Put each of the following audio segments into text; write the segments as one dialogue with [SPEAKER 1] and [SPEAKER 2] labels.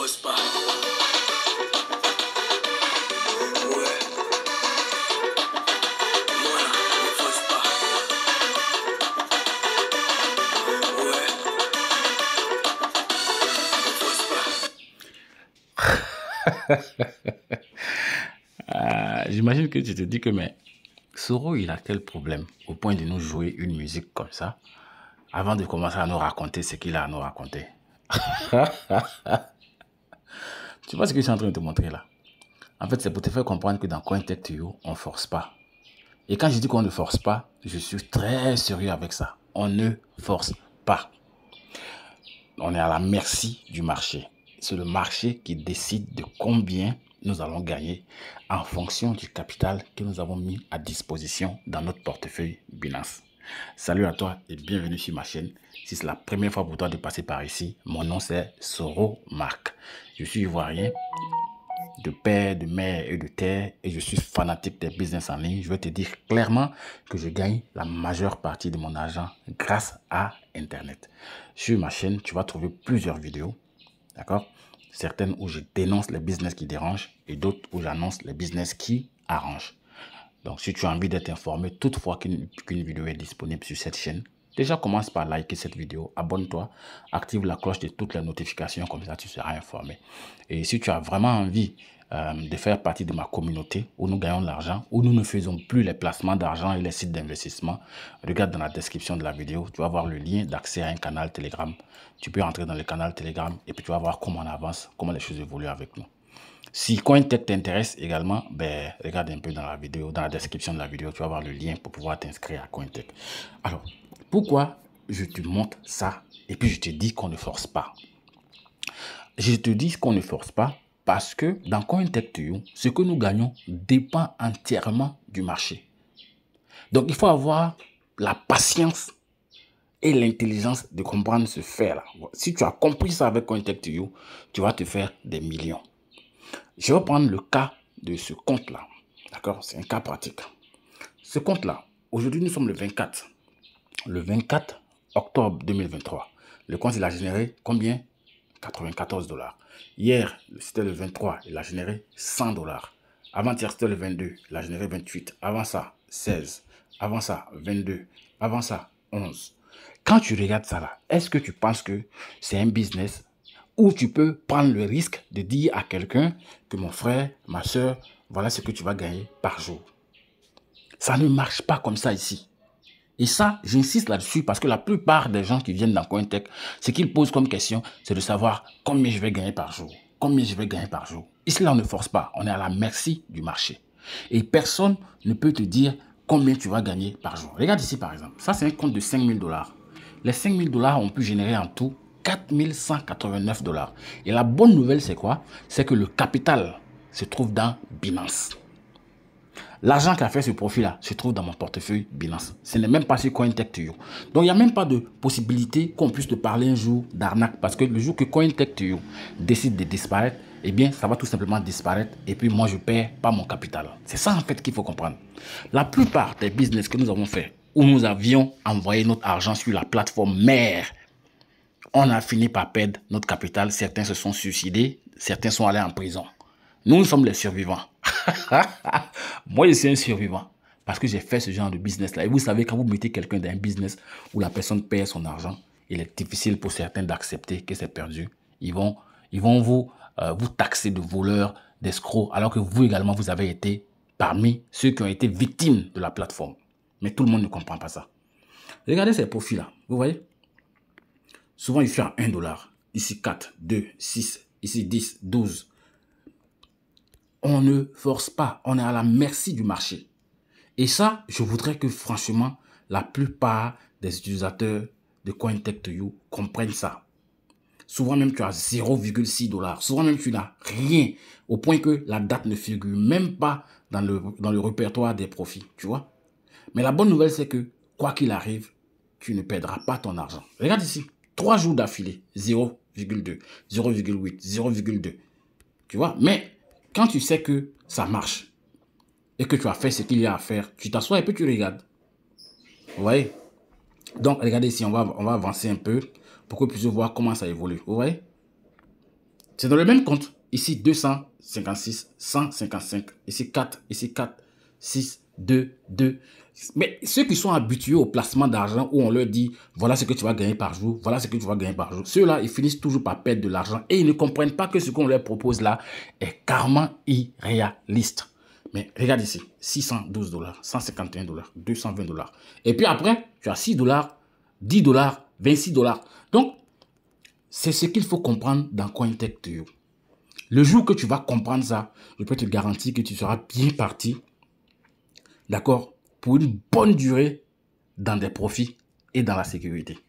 [SPEAKER 1] force pas. Ouais. Moi là, ne force pas. Ouais. Ne force pas.
[SPEAKER 2] J'imagine que tu te dis que, mais Soro, il a quel problème au point de nous jouer une musique comme ça avant de commencer à nous raconter ce qu'il a à nous raconter. Tu vois ce que je suis en train de te montrer là? En fait, c'est pour te faire comprendre que dans CoinTech2You, on ne force pas. Et quand je dis qu'on ne force pas, je suis très sérieux avec ça. On ne force pas. On est à la merci du marché. C'est le marché qui décide de combien nous allons gagner en fonction du capital que nous avons mis à disposition dans notre portefeuille Binance. Salut à toi et bienvenue sur ma chaîne. Si c'est la première fois pour toi de passer par ici, mon nom c'est Soro Mark. Je suis ivoirien, de père, de mère et de terre, et je suis fanatique des business en ligne. Je vais te dire clairement que je gagne la majeure partie de mon argent grâce à Internet. Sur ma chaîne, tu vas trouver plusieurs vidéos, d'accord? Certaines où je dénonce les business qui dérangent et d'autres où j'annonce les business qui arrangent. Donc, si tu as envie d'être informé toutefois qu'une vidéo est disponible sur cette chaîne, déjà commence par liker cette vidéo, abonne-toi, active la cloche de toutes les notifications, comme ça tu seras informé. Et si tu as vraiment envie de faire partie de ma communauté où nous gagnons de l'argent, où nous ne faisons plus les placements d'argent et les sites d'investissement, regarde dans la description de la vidéo, tu vas voir le lien d'accès à un canal Telegram. Tu peux entrer dans le canal Telegram et puis tu vas voir comment on avance, comment les choses évoluent avec nous. Si CoinTech t'intéresse également, ben, regarde un peu dans la vidéo, dans la description de la vidéo, tu vas voir le lien pour pouvoir t'inscrire à CoinTech. Alors, pourquoi je te montre ça et puis je te dis qu'on ne force pas? Je te dis qu'on ne force pas parce que dans CoinTech2You, ce que nous gagnons dépend entièrement du marché. Donc, il faut avoir la patience et l'intelligence de comprendre ce fait-là. Si tu as compris ça avec CoinTech2You, tu vas te faire des millions. Je vais prendre le cas de ce compte-là. D'accord? C'est un cas pratique. Ce compte-là, aujourd'hui, nous sommes le 24. Le 24 octobre 2023. Le compte, il a généré combien? 94 $. Hier, c'était le 23. Il a généré 100 $. Avant-hier, c'était le 22. Il a généré 28. Avant ça, 16. Avant ça, 22. Avant ça, 11. Quand tu regardes ça là, est-ce que tu penses que c'est un business où tu peux prendre le risque de dire à quelqu'un que mon frère, ma soeur, voilà ce que tu vas gagner par jour? Ça ne marche pas comme ça ici. Et ça, j'insiste là-dessus parce que la plupart des gens qui viennent dans CoinTech, ce qu'ils posent comme question, c'est de savoir combien je vais gagner par jour. Combien je vais gagner par jour. Ici, là, on ne force pas. On est à la merci du marché. Et personne ne peut te dire combien tu vas gagner par jour. Regarde ici, par exemple. Ça, c'est un compte de 5 000 $. Les 5 000 $ ont pu générer en tout 4 189 $. Et la bonne nouvelle, c'est quoi? C'est que le capital se trouve dans Binance. L'argent qui a fait ce profit-là se trouve dans mon portefeuille Binance. Ce n'est même pas sur CoinTech2You. Donc, il n'y a même pas de possibilité qu'on puisse te parler un jour d'arnaque. Parce que le jour que CoinTech2You décide de disparaître, eh bien, ça va tout simplement disparaître. Et puis, moi, je ne perds pas mon capital. C'est ça, en fait, qu'il faut comprendre. La plupart des business que nous avons fait, où nous avions envoyé notre argent sur la plateforme mère, on a fini par perdre notre capital. Certains se sont suicidés, certains sont allés en prison. Nous sommes les survivants. Moi, je suis un survivant parce que j'ai fait ce genre de business-là. Et vous savez, quand vous mettez quelqu'un dans un business où la personne perd son argent, il est difficile pour certains d'accepter que c'est perdu. Ils vont vous taxer de voleurs, d'escrocs, alors que vous également, vous avez été parmi ceux qui ont été victimes de la plateforme. Mais tout le monde ne comprend pas ça. Regardez ces profils-là. Vous voyez? Souvent, il fait à 1 $. Ici, 4, 2, 6. Ici, 10, 12. On ne force pas. On est à la merci du marché. Et ça, je voudrais que franchement, la plupart des utilisateurs de CoinTech2You comprennent ça. Souvent même, tu as 0,6 $. Souvent même, tu n'as rien. Au point que la date ne figure même pas dans le répertoire des profits. Tu vois? Mais la bonne nouvelle, c'est que quoi qu'il arrive, tu ne perdras pas ton argent. Regarde ici. 3 jours d'affilée. 0,2, 0,8, 0,2. Tu vois? Mais quand tu sais que ça marche et que tu as fait ce qu'il y a à faire, tu t'assois et puis tu regardes. Vous voyez? Donc, regardez ici, on va avancer un peu pour que vous puissiez voir comment ça évolue. Vous voyez? C'est dans le même compte. Ici, 256, 155. Ici, 4. Ici, 4, 6, 2, 2. Mais ceux qui sont habitués au placement d'argent où on leur dit, voilà ce que tu vas gagner par jour, voilà ce que tu vas gagner par jour. Ceux-là, ils finissent toujours par perdre de l'argent et ils ne comprennent pas que ce qu'on leur propose là est carrément irréaliste. Mais regarde ici, 612 $, 151 $, 220 $. Et puis après, tu as 6 $, 10 $, 26 $. Donc, c'est ce qu'il faut comprendre dans CoinTech2U. Le jour que tu vas comprendre ça, je peux te garantir que tu seras bien parti, d'accord, pour une bonne durée dans des profits et dans la sécurité.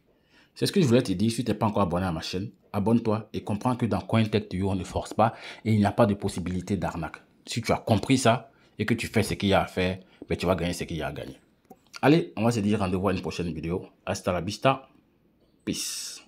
[SPEAKER 2] C'est ce que je voulais te dire. Si tu n'es pas encore abonné à ma chaîne, abonne-toi et comprends que dans CoinTech2U, on ne force pas et il n'y a pas de possibilité d'arnaque. Si tu as compris ça et que tu fais ce qu'il y a à faire, ben tu vas gagner ce qu'il y a à gagner. Allez, on va se dire rendez-vous à une prochaine vidéo. Hasta la vista. Peace.